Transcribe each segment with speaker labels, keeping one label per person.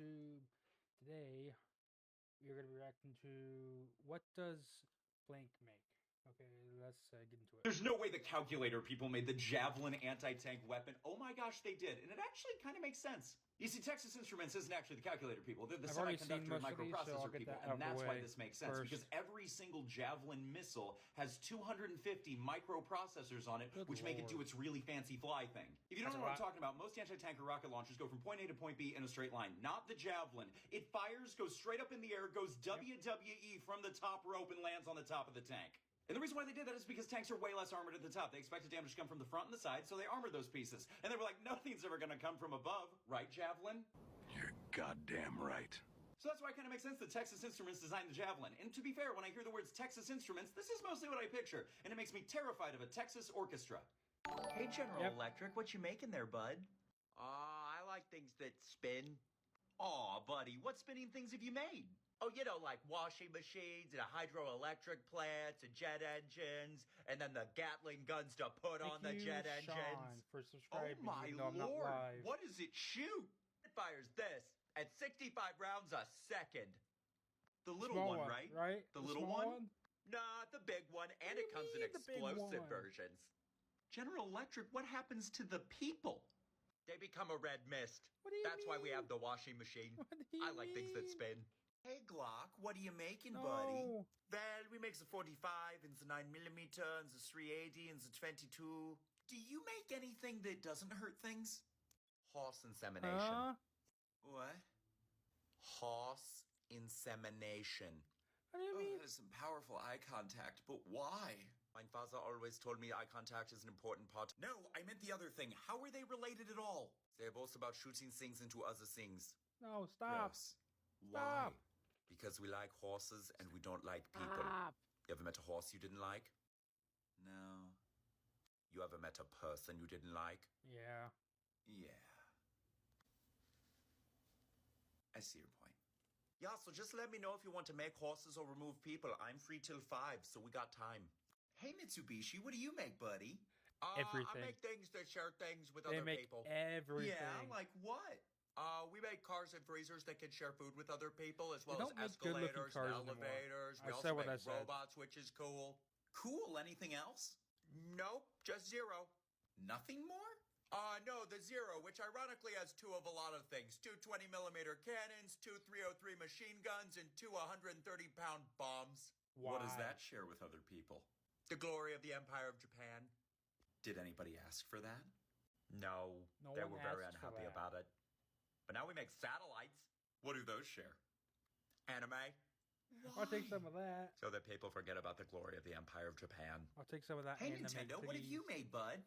Speaker 1: YouTube. Today, we're going to be reacting to what does blank make? Okay, let's get into it.
Speaker 2: There's no way the calculator people made the Javelin anti-tank weapon. Oh my gosh, they did. And it actually kind of makes sense. You see, Texas Instruments isn't actually the calculator people. They're the
Speaker 1: I've already seen
Speaker 2: semiconductor and
Speaker 1: most of these, so I'll
Speaker 2: microprocessor
Speaker 1: get
Speaker 2: people.
Speaker 1: that out
Speaker 2: And
Speaker 1: of the
Speaker 2: that's why
Speaker 1: way
Speaker 2: this makes sense.
Speaker 1: first.
Speaker 2: Because every single Javelin missile has 250 microprocessors on it,
Speaker 1: Good
Speaker 2: which make it do
Speaker 1: lord.
Speaker 2: its really fancy fly thing. If you don't
Speaker 1: That's
Speaker 2: know
Speaker 1: a
Speaker 2: what I'm
Speaker 1: lot.
Speaker 2: talking about, most anti-tanker rocket launchers go from point A to point B in a straight line. Not the Javelin. It fires, goes straight up in the air, goes WWE from the top rope and lands on the top of the tank. And the reason why they did that is because tanks are way less armored at the top. They expected damage to come from the front and the side, so they armored those pieces. And they were like, nothing's ever going to come from above. Right, Javelin?
Speaker 3: You're goddamn right.
Speaker 2: So that's why it kind of makes sense that Texas Instruments designed the Javelin. And to be fair, when I hear the words Texas Instruments, this is mostly what I picture. And it makes me terrified of a Texas orchestra.
Speaker 4: Hey, General
Speaker 1: Yep.
Speaker 4: Electric, what you making there, bud? I like things that spin. Aw, buddy, what spinning things have you made? Oh, like washing machines and hydroelectric plants and jet engines, and then the Gatling guns to put on the
Speaker 1: Thank you,
Speaker 4: jet
Speaker 1: Sean,
Speaker 4: engines.
Speaker 1: for
Speaker 4: Oh
Speaker 1: subscribing.
Speaker 4: my
Speaker 1: even though I'm not
Speaker 4: lord,
Speaker 1: live.
Speaker 4: what does it shoot? It fires this at 65 rounds a second. The little
Speaker 1: Small
Speaker 4: one, right?
Speaker 1: Right?
Speaker 4: The little
Speaker 1: small
Speaker 4: one? Nah, the big one, and
Speaker 1: do
Speaker 4: it
Speaker 1: you
Speaker 4: comes in
Speaker 1: mean the big
Speaker 4: explosive
Speaker 1: one?
Speaker 4: versions. General Electric, what happens to the people? They become a red mist.
Speaker 1: What do you
Speaker 4: That's why we
Speaker 1: mean?
Speaker 4: have the washing machine.
Speaker 1: What do you
Speaker 4: I like things that
Speaker 1: mean?
Speaker 4: spin. Hey Glock, what are you making,
Speaker 1: No.
Speaker 4: buddy? Well, we make the 45 and the 9mm and the 380 and the 22. Do you make anything that doesn't hurt things? Horse insemination.
Speaker 1: Huh?
Speaker 4: What? Horse insemination.
Speaker 1: What do you mean?
Speaker 4: There's some powerful eye contact, but why? My father always told me eye contact is an important part. No, I meant the other thing. How are they related at all? They're both about shooting things into other things.
Speaker 1: No, stop.
Speaker 4: Gross.
Speaker 1: Stop.
Speaker 4: Why? Because we like horses and we don't like people.
Speaker 1: Stop.
Speaker 4: You ever met a horse you didn't like? No. You ever met a person you didn't like?
Speaker 1: Yeah.
Speaker 4: Yeah. I see your point. Yeah, so just let me know if you want to make horses or remove people. I'm free till 5, so we got time. Hey, Mitsubishi, what do you make, buddy?
Speaker 1: Everything.
Speaker 4: I make things that share things with
Speaker 1: They
Speaker 4: other
Speaker 1: make
Speaker 4: people.
Speaker 1: everything.
Speaker 4: Yeah, like what? We make cars and freezers that can share food with other people, as well
Speaker 1: They
Speaker 4: as
Speaker 1: don't make good-looking
Speaker 4: escalators
Speaker 1: cars
Speaker 4: and
Speaker 1: anymore.
Speaker 4: elevators.
Speaker 1: I
Speaker 4: We
Speaker 1: said
Speaker 4: also
Speaker 1: what I
Speaker 4: make
Speaker 1: said.
Speaker 4: robots, which is cool. Cool. Anything else? Nope, just 0. Nothing more? No, the 0, which ironically has 2 of a lot of things. 2 20mm cannons, 2 303 machine guns, and 2 130-pound bombs.
Speaker 1: Why?
Speaker 4: What does that share with other people? The glory of the Empire of Japan. Did anybody ask for that? No,
Speaker 1: No
Speaker 4: they
Speaker 1: one
Speaker 4: were very
Speaker 1: asked for
Speaker 4: unhappy
Speaker 1: that.
Speaker 4: about it. But now we make satellites. What do those share? Anime.
Speaker 1: I'll take some of that.
Speaker 4: So that people forget about the glory of the Empire of Japan.
Speaker 1: I'll take some of that.
Speaker 4: Hey
Speaker 1: anime,
Speaker 4: Nintendo, what have
Speaker 1: please.
Speaker 4: you made, bud?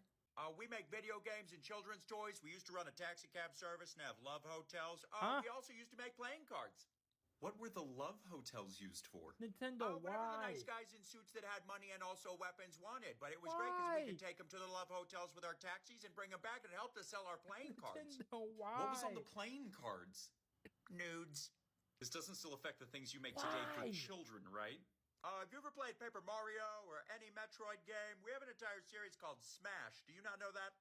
Speaker 4: We make video games and children's toys. We used to run a taxi cab service and have love hotels.
Speaker 1: Huh?
Speaker 4: We also used to make playing cards. What were the love hotels used for?
Speaker 1: Nintendo,
Speaker 4: Whatever the
Speaker 1: why?
Speaker 4: nice guys in suits that had money and also weapons wanted. But it was great because we
Speaker 1: Why?
Speaker 4: could take them to the love hotels with our taxis and bring them back and help us sell our playing cards.
Speaker 1: Nintendo, why?
Speaker 2: What was on the playing cards?
Speaker 4: Nudes.
Speaker 2: This doesn't still affect the things you make today for
Speaker 1: Why?
Speaker 2: children, right?
Speaker 4: Have you ever played Paper Mario or any Metroid game? We have an entire series called Smash. Do you not know that?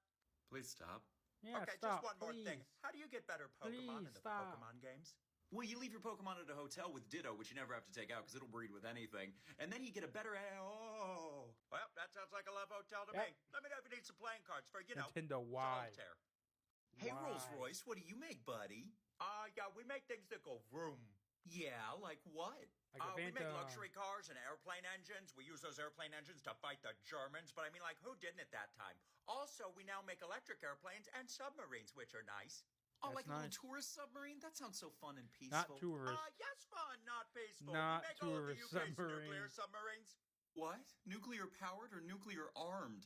Speaker 2: Please stop.
Speaker 1: Yeah,
Speaker 4: Okay,
Speaker 1: stop,
Speaker 4: just one more thing.
Speaker 1: please.
Speaker 4: How do you get better Pokemon
Speaker 1: Please,
Speaker 4: in the
Speaker 1: stop.
Speaker 4: Pokemon games?
Speaker 2: Well, you leave your Pokemon at a hotel with Ditto, which you never have to take out because it'll breed with anything. And then you get a better... Oh.
Speaker 4: Well, that sounds like a love hotel to
Speaker 1: Yep.
Speaker 4: me. Let me know if you need some playing cards for,
Speaker 1: Nintendo, why?
Speaker 4: solitaire.
Speaker 2: Hey,
Speaker 1: Why?
Speaker 2: Rolls-Royce, what do you make, buddy?
Speaker 4: Yeah, we make things that go vroom.
Speaker 2: Yeah, like what?
Speaker 1: Like a
Speaker 4: We make
Speaker 1: Phantom.
Speaker 4: luxury cars and airplane engines. We use those airplane engines to fight the Germans, but I mean, like, who didn't at that time? Also, we now make electric airplanes and submarines, which are nice.
Speaker 2: Oh,
Speaker 1: That's
Speaker 2: like a little
Speaker 1: nice.
Speaker 2: tourist submarine? That sounds so fun and peaceful.
Speaker 1: Not tourist.
Speaker 4: Yes, fun, not peaceful.
Speaker 1: Not
Speaker 4: we make all of the
Speaker 1: tourist
Speaker 4: UK's
Speaker 1: submarine.
Speaker 4: nuclear submarines.
Speaker 2: What? Nuclear powered or nuclear armed?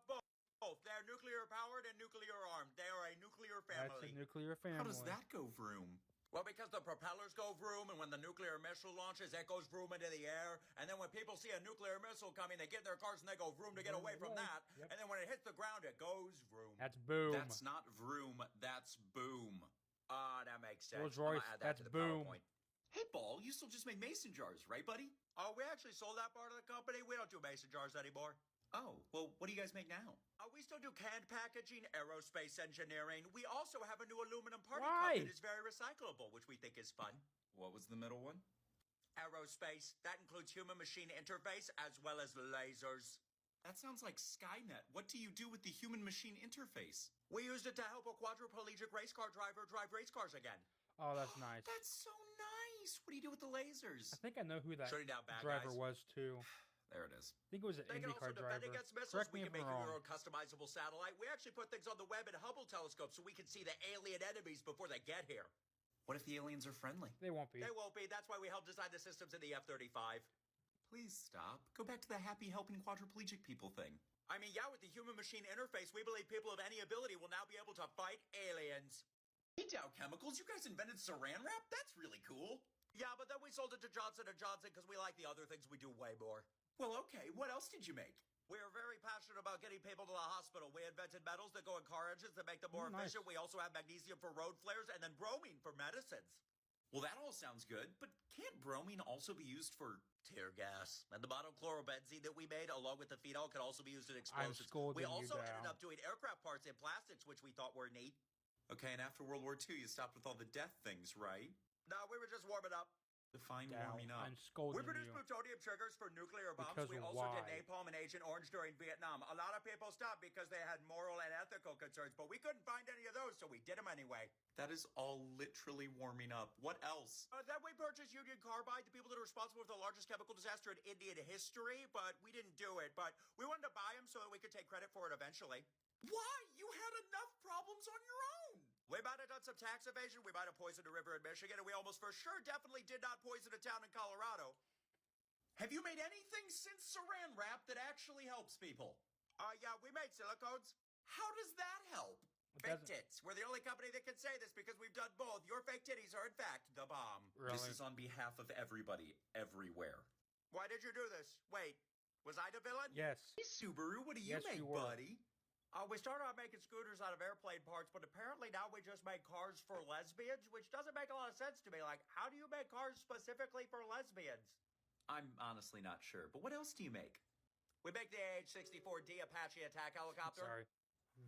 Speaker 4: Both. They're nuclear powered and nuclear armed. They are a nuclear
Speaker 1: That's
Speaker 4: family.
Speaker 1: a nuclear family.
Speaker 2: How does that go vroom?
Speaker 4: Well, because the propellers go vroom, and when the nuclear missile launches, it goes vroom into the air. And then when people see a nuclear missile coming, they get in their cars and they go vroom to get away from that.
Speaker 1: Yep.
Speaker 4: And then when it hits the ground, it goes vroom.
Speaker 1: That's boom.
Speaker 2: That's not vroom, that's boom.
Speaker 4: That makes sense.
Speaker 1: Rolls
Speaker 4: I'm gonna
Speaker 1: Royce,
Speaker 4: add that
Speaker 1: that's
Speaker 4: to the
Speaker 1: boom.
Speaker 4: PowerPoint.
Speaker 2: Hey, Ball, you still just make mason jars, right, buddy?
Speaker 4: Oh, we actually sold that part of the company. We don't do mason jars anymore. Oh, well, what do you guys make now? We still do canned packaging, aerospace engineering. We also have a new aluminum party cup
Speaker 1: Why?
Speaker 4: that is very recyclable, which we think is fun.
Speaker 2: What was the middle one?
Speaker 4: Aerospace. That includes human-machine interface as well as lasers.
Speaker 2: That sounds like Skynet. What do you do with the human-machine interface?
Speaker 4: We used it to help a quadriplegic race car driver drive race cars again.
Speaker 1: Oh, that's nice.
Speaker 2: That's so nice. What do you do with the lasers?
Speaker 1: I think I know who that
Speaker 4: Shutting down bad
Speaker 1: driver
Speaker 4: guys.
Speaker 1: was too.
Speaker 2: There it is.
Speaker 1: I think it was an
Speaker 4: They can also
Speaker 1: IndyCar
Speaker 4: defend
Speaker 1: driver.
Speaker 4: against missiles.
Speaker 1: Correct
Speaker 4: We
Speaker 1: me
Speaker 4: can
Speaker 1: if
Speaker 4: make
Speaker 1: I'm
Speaker 4: your
Speaker 1: wrong.
Speaker 4: own customizable satellite. We actually put things on the web and Hubble telescopes so we can see the alien enemies before they get here.
Speaker 2: What if the aliens are friendly?
Speaker 1: They won't be.
Speaker 4: They won't be. That's why we helped design the systems in the F-35.
Speaker 2: Please stop. Go back to the happy helping quadriplegic people thing.
Speaker 4: I mean, yeah, with the human-machine interface, we believe people of any ability will now be able to fight aliens.
Speaker 2: Hey, Dow Chemicals, you guys invented saran wrap? That's really cool.
Speaker 4: Yeah, but then we sold it to Johnson & Johnson because we like the other things we do way more.
Speaker 2: Well, okay. What else did you make?
Speaker 4: We are very passionate about getting people to the hospital. We invented metals that go in car engines that make them more
Speaker 1: Nice.
Speaker 4: efficient. We also have magnesium for road flares and then bromine for medicines.
Speaker 2: Well, that all sounds good, but can't bromine also be used for...
Speaker 4: Tear gas. And the monochlorobenzene that we made, along with the phenol, could also be used in
Speaker 1: I'm
Speaker 4: explosives.
Speaker 1: scolding
Speaker 4: We
Speaker 1: you,
Speaker 4: also ended
Speaker 1: Dow.
Speaker 4: up doing aircraft parts in plastics, which we thought were neat.
Speaker 2: Okay, and after World War II, you stopped with all the death things, right?
Speaker 4: No, we were just warming up.
Speaker 2: Define
Speaker 1: Dow,
Speaker 2: warming up.
Speaker 1: I'm scolding
Speaker 4: We produced
Speaker 1: you.
Speaker 4: plutonium triggers for nuclear bombs.
Speaker 1: Because
Speaker 4: We also did
Speaker 1: why?
Speaker 4: napalm and Agent Orange during Vietnam. A lot of people stopped because they had moral and ethical concerns, but we couldn't find any of those, so we did them anyway.
Speaker 2: That is all literally warming up. What else?
Speaker 4: Then we purchased Union Carbide, the people that are responsible for the largest chemical disaster in Indian history, but we didn't do it. But we wanted to buy them so that we could take credit for it eventually.
Speaker 2: Why? You had enough problems on your own.
Speaker 4: We might have done some tax evasion, we might have poisoned a river in Michigan, and we almost for sure definitely did not poison a town in Colorado.
Speaker 2: Have you made anything since saran wrap that actually helps people?
Speaker 4: Yeah, we made silicones.
Speaker 2: How does that help?
Speaker 1: It
Speaker 4: Fake
Speaker 1: doesn't-
Speaker 4: tits. We're the only company that can say this because we've done both. Your fake titties are, in fact, the bomb.
Speaker 1: Really?
Speaker 2: This is on behalf of everybody, everywhere.
Speaker 4: Why did you do this? Wait, was I the villain?
Speaker 1: Yes.
Speaker 2: Hey, Subaru, what do you
Speaker 1: Yes,
Speaker 2: make,
Speaker 1: you were.
Speaker 2: buddy?
Speaker 4: We started out making scooters out of airplane parts, but apparently now we just make cars for lesbians, which doesn't make a lot of sense to me. Like, how do you make cars specifically for lesbians?
Speaker 2: I'm honestly not sure, but what else do you make?
Speaker 4: We make the AH-64D Apache attack helicopter.
Speaker 1: Sorry.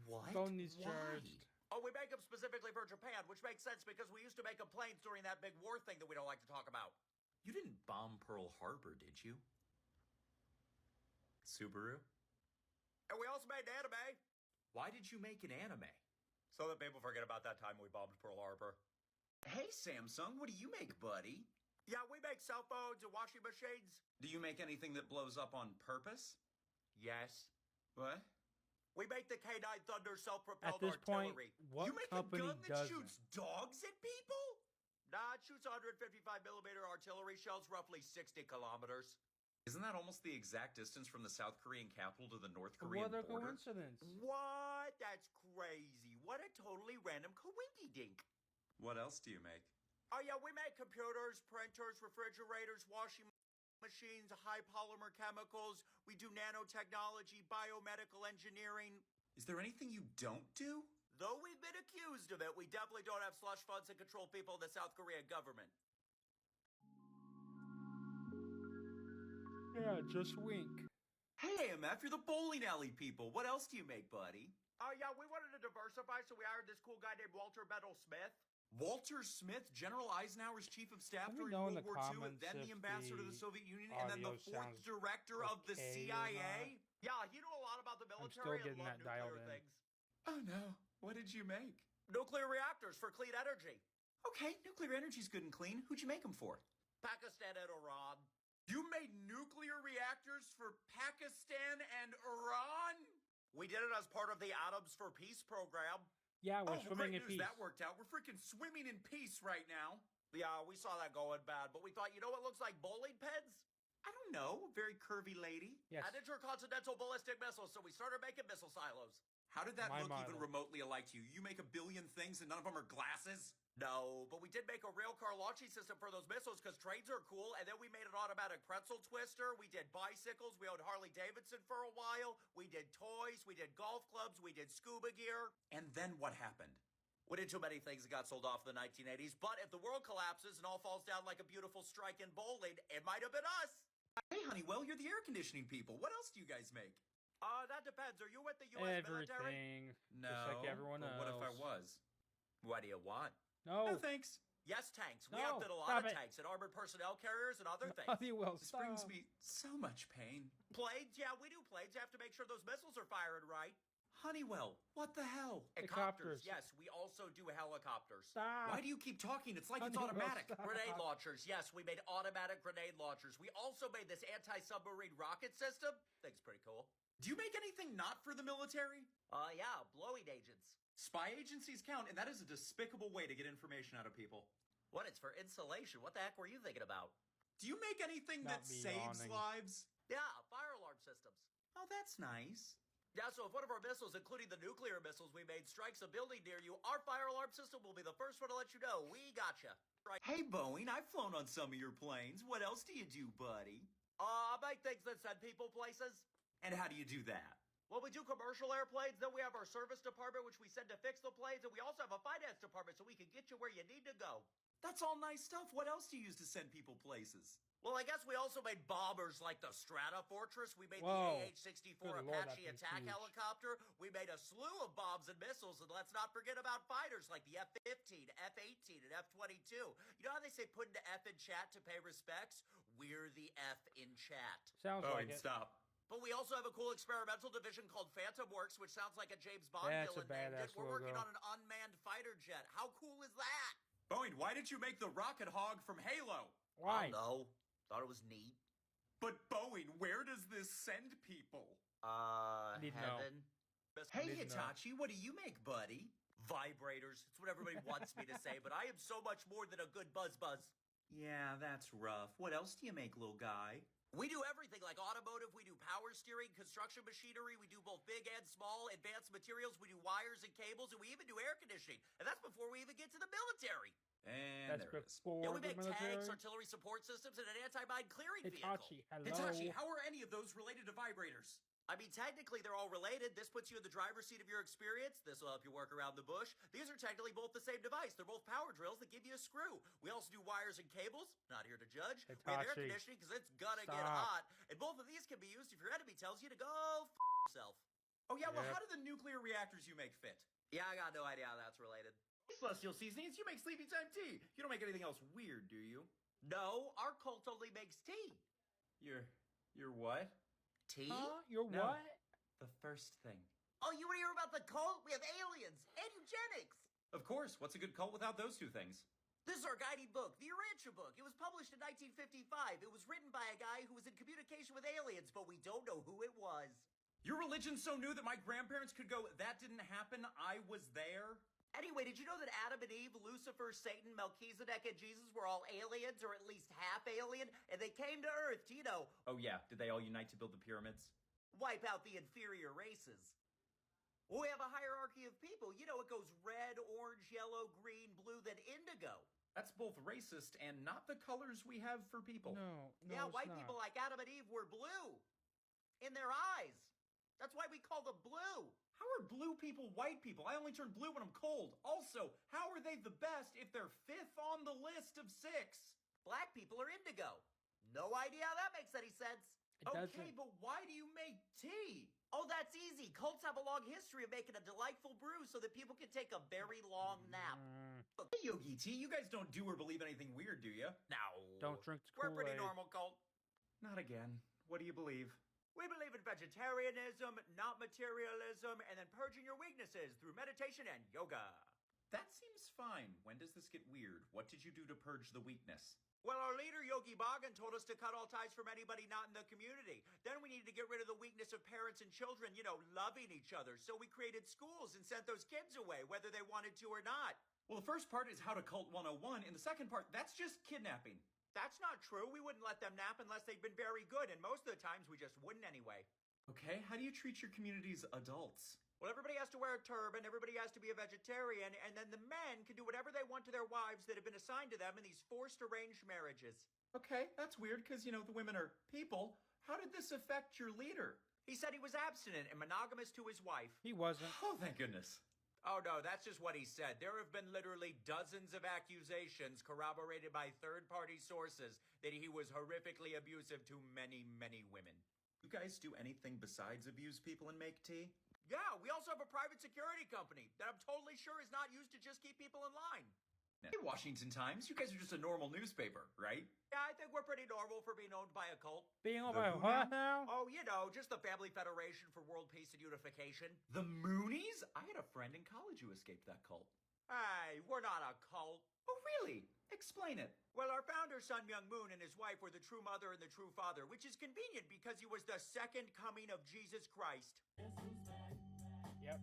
Speaker 2: What?
Speaker 1: Phone needs
Speaker 2: Why?
Speaker 1: charged.
Speaker 4: Oh, we make them specifically for Japan, which makes sense because we used to make them planes during that big war thing that we don't like to talk about.
Speaker 2: You didn't bomb Pearl Harbor, did you? Subaru?
Speaker 4: And we also made anime,
Speaker 2: Why did you make an anime?
Speaker 4: so that people forget about that time we bombed Pearl Harbor.
Speaker 2: Hey, Samsung, what do you make, buddy?
Speaker 4: Yeah, we make cell phones and washing machines.
Speaker 2: Do you make anything that blows up on purpose?
Speaker 4: Yes.
Speaker 2: What?
Speaker 4: We make the K9 Thunder
Speaker 1: At
Speaker 4: self-propelled
Speaker 1: this point,
Speaker 4: artillery.
Speaker 1: what
Speaker 2: you make
Speaker 1: company
Speaker 2: a gun that
Speaker 1: doesn't?
Speaker 2: shoots dogs at people?
Speaker 4: Nah, it shoots 155mm artillery shells roughly 60 kilometers.
Speaker 2: Isn't that almost the exact distance from the South Korean capital to the North Korean
Speaker 1: What a
Speaker 2: border?
Speaker 1: coincidence.
Speaker 4: What? That's crazy. What a totally random coinky-dink.
Speaker 2: What else do you make?
Speaker 4: Oh yeah, we make computers, printers, refrigerators, washing machines, high polymer chemicals. We do nanotechnology, biomedical engineering.
Speaker 2: Is there anything you don't do?
Speaker 4: Though we've been accused of it, we definitely don't have slush funds and control people in the South Korean government.
Speaker 1: Yeah, just wink.
Speaker 2: Hey, AMF, you're the bowling alley people. What else do you make, buddy?
Speaker 4: Oh yeah, we wanted to diversify, so we hired this cool guy named Walter Bedell Smith.
Speaker 2: Walter Smith, General Eisenhower's chief of staff
Speaker 1: Let me
Speaker 2: during
Speaker 1: know in
Speaker 2: World
Speaker 1: the
Speaker 2: War II, and
Speaker 1: comments
Speaker 2: then
Speaker 1: if
Speaker 2: the ambassador to the
Speaker 1: the
Speaker 2: Soviet Union, and then the
Speaker 1: audio
Speaker 2: fourth
Speaker 1: sounds
Speaker 2: director of the
Speaker 1: okay or
Speaker 2: CIA.
Speaker 4: Yeah, he knew a lot about the
Speaker 1: I'm
Speaker 4: military
Speaker 1: still
Speaker 4: and
Speaker 1: getting
Speaker 4: loved
Speaker 1: that dialed
Speaker 4: nuclear
Speaker 1: in.
Speaker 4: things.
Speaker 2: Oh no, what did you make?
Speaker 4: Nuclear reactors for clean energy.
Speaker 2: Okay, nuclear energy's good and clean. Who'd you make them for?
Speaker 4: Pakistan and Iran.
Speaker 2: You made nuclear reactors for Pakistan and Iran?
Speaker 4: We did it as part of the Atoms for Peace program.
Speaker 1: Yeah, we're
Speaker 2: Oh,
Speaker 1: swimming
Speaker 2: great
Speaker 1: in
Speaker 2: news,
Speaker 1: peace.
Speaker 2: that worked out. We're freaking swimming in peace right now.
Speaker 4: Yeah, we saw that going bad, but we thought, you know what looks like bowling pins?
Speaker 2: I don't know, very curvy lady.
Speaker 1: Yes.
Speaker 4: An intercontinental ballistic missile, so we started making missile silos.
Speaker 2: How did that
Speaker 1: My
Speaker 2: look even
Speaker 1: model.
Speaker 2: remotely alike to you? You make a billion things and none of them are glasses?
Speaker 4: No, but we did make a rail car launching system for those missiles because trains are cool, and then we made an automatic pretzel twister. We did bicycles. We owned Harley Davidson for a while. We did toys. We did golf clubs. We did scuba gear.
Speaker 2: And then what happened?
Speaker 4: We did too many things that got sold off in the 1980s, but if the world collapses and all falls down like a beautiful strike in bowling, it might have been us.
Speaker 2: Hey, Honeywell, you're the air conditioning people. What else do you guys make?
Speaker 4: That depends. Are you with the U.S. military?
Speaker 1: Everything.
Speaker 4: No.
Speaker 1: Just like everyone
Speaker 4: but what if I
Speaker 1: else.
Speaker 4: was? What do you want?
Speaker 1: No.
Speaker 4: No thanks. Yes, tanks. We
Speaker 1: No,
Speaker 4: outfit a lot
Speaker 1: stop
Speaker 4: of
Speaker 1: it.
Speaker 4: tanks and armored personnel carriers and other things.
Speaker 1: You will
Speaker 3: This
Speaker 1: stop.
Speaker 3: brings me so much pain.
Speaker 4: Planes? Yeah, we do planes. You have to make sure those missiles are firing right.
Speaker 3: Honeywell, what the hell?
Speaker 1: Helicopters.
Speaker 4: Yes, we also do helicopters.
Speaker 1: Stop.
Speaker 3: Why do you keep talking? It's like it's
Speaker 1: Honeywell,
Speaker 3: automatic.
Speaker 1: stop.
Speaker 4: Grenade launchers. Yes, we made automatic grenade launchers. We also made this anti-submarine rocket system. Thing's pretty cool.
Speaker 3: Do you make anything not for the military?
Speaker 4: Yeah, blowing agents.
Speaker 3: Spy agencies count, and that is a despicable way to get information out of people.
Speaker 4: What? It's for insulation. What the heck were you thinking about?
Speaker 3: Do you make anything
Speaker 1: Not
Speaker 3: that
Speaker 1: me
Speaker 3: saves
Speaker 1: yawning.
Speaker 3: lives?
Speaker 4: Yeah, fire alarm systems.
Speaker 3: Oh, that's nice.
Speaker 4: Yeah, so if one of our missiles, including the nuclear missiles we made, strikes a building near you, our fire alarm system will be the first one to let you know. We gotcha. Right.
Speaker 2: Hey, Boeing, I've flown on some of your planes. What else do you do, buddy?
Speaker 4: I make things that send people places.
Speaker 2: And how do you do that?
Speaker 4: Well, we do commercial airplanes, then we have our service department, which we send to fix the planes, and we also have a finance department so we can get you where you need to go.
Speaker 2: That's all nice stuff. What else do you use to send people places?
Speaker 4: Well, I guess we also made bombers like the Strata Fortress. We made
Speaker 1: Whoa.
Speaker 4: the AH-64
Speaker 1: Good Lord, that
Speaker 4: Apache
Speaker 1: thing's
Speaker 4: attack
Speaker 1: huge.
Speaker 4: helicopter. We made a slew of bombs and missiles, and let's not forget about fighters like the F-15, F-18, and F-22. You know how they say put into F in chat to pay respects? We're the F in chat.
Speaker 1: Sounds like it.
Speaker 3: Stop.
Speaker 4: But we also have a cool experimental division called Phantom Works, which sounds like a James Bond
Speaker 1: That's a
Speaker 4: villain named it.
Speaker 1: badass
Speaker 4: We're working
Speaker 1: logo.
Speaker 4: on an unmanned fighter jet. How cool is that?
Speaker 3: Boeing, why did you make the rocket hog from Halo?
Speaker 1: Why?
Speaker 4: I don't know. Thought it was neat.
Speaker 3: But Boeing, where does this send people?
Speaker 1: Need to know.
Speaker 4: Heaven.
Speaker 2: Hey,
Speaker 1: Need to know.
Speaker 2: Hitachi, what do you make, buddy?
Speaker 4: Vibrators. It's what everybody wants me to say, but I am so much more than a good buzz.
Speaker 2: Yeah, that's rough. What else do you make, little guy?
Speaker 4: We do everything like automotive, we do power steering, construction machinery, we do both big and small, advanced materials, we do wires and cables, and we even do air conditioning. And that's before we even get to the military.
Speaker 2: And
Speaker 1: That's
Speaker 2: there it is.
Speaker 1: before
Speaker 4: Yeah, we
Speaker 1: the
Speaker 4: make
Speaker 1: military.
Speaker 4: tanks, artillery support systems, and an anti-mine clearing
Speaker 1: Hitachi,
Speaker 4: vehicle.
Speaker 1: hello.
Speaker 3: Hitachi, how are any of those related to vibrators?
Speaker 4: I mean, technically, they're all related. This puts you in the driver's seat of your experience. This will help you work around the bush. These are technically both the same device. They're both power drills that give you a screw. We also do wires and cables. Not here to judge. We have air
Speaker 1: Hitachi.
Speaker 4: conditioning because it's gonna get
Speaker 1: Stop.
Speaker 4: hot. And both of these can be used if your enemy tells you to go yourself.
Speaker 3: Oh yeah, well
Speaker 1: Yep.
Speaker 3: how do the nuclear reactors you make fit?
Speaker 4: Yeah, I got no idea how that's related.
Speaker 3: Celestial Seasonings, you make sleepy time tea. You don't make anything else weird, do you?
Speaker 4: No, our cult only makes tea.
Speaker 3: You're what?
Speaker 4: Tea?
Speaker 1: Huh? You're
Speaker 3: No.
Speaker 1: what?
Speaker 3: The first thing.
Speaker 4: Oh, you want to hear about the cult? We have aliens and eugenics.
Speaker 3: Of course, what's a good cult without those two things?
Speaker 4: This is our guiding book, the Urantia book. It was published in 1955. It was written by a guy who was in communication with aliens, but we don't know who it was.
Speaker 3: Your religion's so new that my grandparents could go, that didn't happen, I was there?
Speaker 4: Anyway, did you know that Adam and Eve, Lucifer, Satan, Melchizedek, and Jesus were all aliens, or at least half alien, and they came to Earth to,
Speaker 3: Oh yeah, did they all unite to build the pyramids?
Speaker 4: wipe out the inferior races? Well, we have a hierarchy of people. It goes red, orange, yellow, green, blue, then indigo.
Speaker 3: That's both racist and not the colors we have for people.
Speaker 1: No.
Speaker 4: Yeah,
Speaker 1: it's
Speaker 4: white
Speaker 1: not.
Speaker 4: people like Adam and Eve were blue in their eyes. That's why we call them blue.
Speaker 3: How are blue people white people? I only turn blue when I'm cold. Also, how are they the best if they're fifth on the list of 6?
Speaker 4: Black people are indigo. No idea how that makes any sense.
Speaker 1: It
Speaker 3: Okay,
Speaker 1: doesn't.
Speaker 3: but why do you make tea?
Speaker 4: Oh, that's easy. Cults have a long history of making a delightful brew so that people can take a very long nap.
Speaker 3: Hey, Yogi Tea, you guys don't do or believe anything weird, do you?
Speaker 4: No.
Speaker 1: Don't drink the
Speaker 4: We're a pretty
Speaker 1: Kool-Aid.
Speaker 4: normal cult.
Speaker 3: Not again. What do you believe?
Speaker 4: We believe in vegetarianism, not materialism, and then purging your weaknesses through meditation and yoga.
Speaker 3: That seems fine. When does this get weird? What did you do to purge the weakness?
Speaker 4: Well, our leader, Yogi Bhagan, told us to cut all ties from anybody not in the community. Then we needed to get rid of the weakness of parents and children, loving each other. So we created schools and sent those kids away, whether they wanted to or not.
Speaker 3: Well, the first part is how to cult 101, and the second part, that's just kidnapping.
Speaker 4: That's not true. We wouldn't let them nap unless they'd been very good, and most of the times we just wouldn't anyway.
Speaker 3: Okay, how do you treat your community's adults?
Speaker 4: Well, everybody has to wear a turban, everybody has to be a vegetarian, and then the men can do whatever they want to their wives that have been assigned to them in these forced arranged marriages.
Speaker 3: Okay, that's weird, because, the women are people. How did this affect your leader?
Speaker 4: He said he was abstinent and monogamous to his wife.
Speaker 1: He wasn't.
Speaker 3: Oh, thank goodness.
Speaker 4: Oh no, that's just what he said. There have been literally dozens of accusations corroborated by third-party sources that he was horrifically abusive to many, many women.
Speaker 3: You guys do anything besides abuse people and make tea?
Speaker 4: Yeah, we also have a private security company that I'm totally sure is not used to just keep people in line.
Speaker 3: Hey, Washington Times, you guys are just a normal newspaper, right?
Speaker 4: Yeah, I think we're pretty normal for being owned by a cult.
Speaker 1: Being
Speaker 3: The
Speaker 1: over
Speaker 3: who
Speaker 1: what now?
Speaker 4: Oh, you know, just the Family Federation for World Peace and Unification.
Speaker 3: The Moonies? I had a friend in college who escaped that cult.
Speaker 4: Hey, we're not a cult.
Speaker 3: Oh, really? Explain it.
Speaker 4: Well, our founder, Sun Myung Moon, and his wife were the true mother and the true father, which is convenient because he was the second coming of Jesus Christ.
Speaker 1: Yep.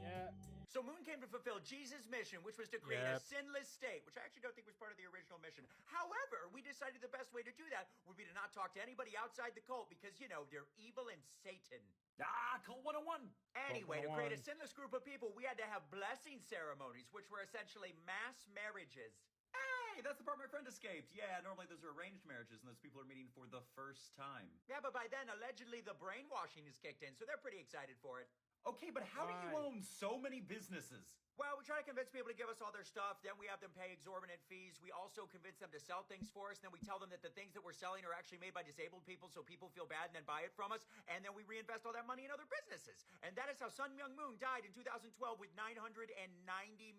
Speaker 1: Yeah.
Speaker 4: So Moon came to fulfill Jesus' mission, which was to create a
Speaker 1: Yep.
Speaker 4: sinless state, which I actually don't think was part of the original mission. However, we decided the best way to do that would be to not talk to anybody outside the cult because, you know, they're evil and Satan.
Speaker 3: Ah, Cult 101.
Speaker 4: Anyway, to create a
Speaker 1: 101.
Speaker 4: sinless group of people, we had to have blessing ceremonies, which were essentially mass marriages.
Speaker 3: Hey, that's the part my friend escaped. Yeah, normally those are arranged marriages and those people are meeting for the first time.
Speaker 4: Yeah, but by then, allegedly, the brainwashing is kicked in, so they're pretty excited for it.
Speaker 3: Okay, but how do you
Speaker 1: Why?
Speaker 3: own so many businesses?
Speaker 4: Well, we try to convince people to give us all their stuff, then we have them pay exorbitant fees. We also convince them to sell things for us, then we tell them that the things that we're selling are actually made by disabled people, so people feel bad and then buy it from us, and then we reinvest all that money in other businesses. And that is how Sun Myung Moon died in 2012 with $990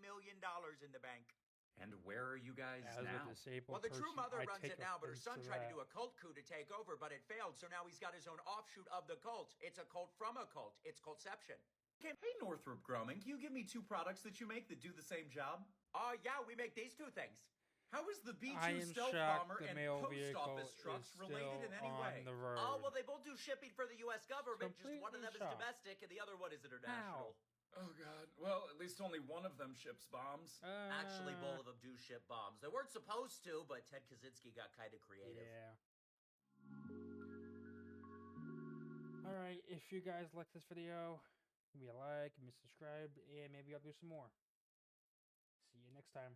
Speaker 4: million in the bank.
Speaker 3: And where are you guys
Speaker 1: As
Speaker 3: now?
Speaker 1: a disabled
Speaker 4: Well, the true
Speaker 1: person,
Speaker 4: mother
Speaker 1: I
Speaker 4: runs
Speaker 1: take
Speaker 4: it now, but her
Speaker 1: offense
Speaker 4: son
Speaker 1: to
Speaker 4: tried to
Speaker 1: that.
Speaker 4: do a cult coup to take over, but it failed, so now he's got his own offshoot of the cult. It's a cult from a cult. It's Cultception.
Speaker 3: Hey, Northrop Grumman, can you give me 2 products that you make that do the same job?
Speaker 4: Oh, yeah, we make these two things.
Speaker 3: How is the B-2
Speaker 1: I am
Speaker 3: stealth
Speaker 1: shocked
Speaker 3: bomber
Speaker 1: the
Speaker 3: and
Speaker 1: mail
Speaker 3: post
Speaker 1: vehicle
Speaker 3: office trucks
Speaker 1: is
Speaker 3: related
Speaker 1: still
Speaker 3: in any
Speaker 1: on
Speaker 3: way?
Speaker 1: the road.
Speaker 4: Oh, well, they both do shipping for the U.S. government. Just one of them
Speaker 1: Completely
Speaker 4: is
Speaker 1: shocked.
Speaker 4: domestic and the other one is international.
Speaker 3: Oh, God. Well, at least only one of them ships bombs.
Speaker 4: Actually, both of them do ship bombs. They weren't supposed to, but Ted Kaczynski got kind of creative.
Speaker 1: Yeah. Alright, if you guys like this video, give me a like, give me a subscribe, and maybe I'll do some more. See you next time.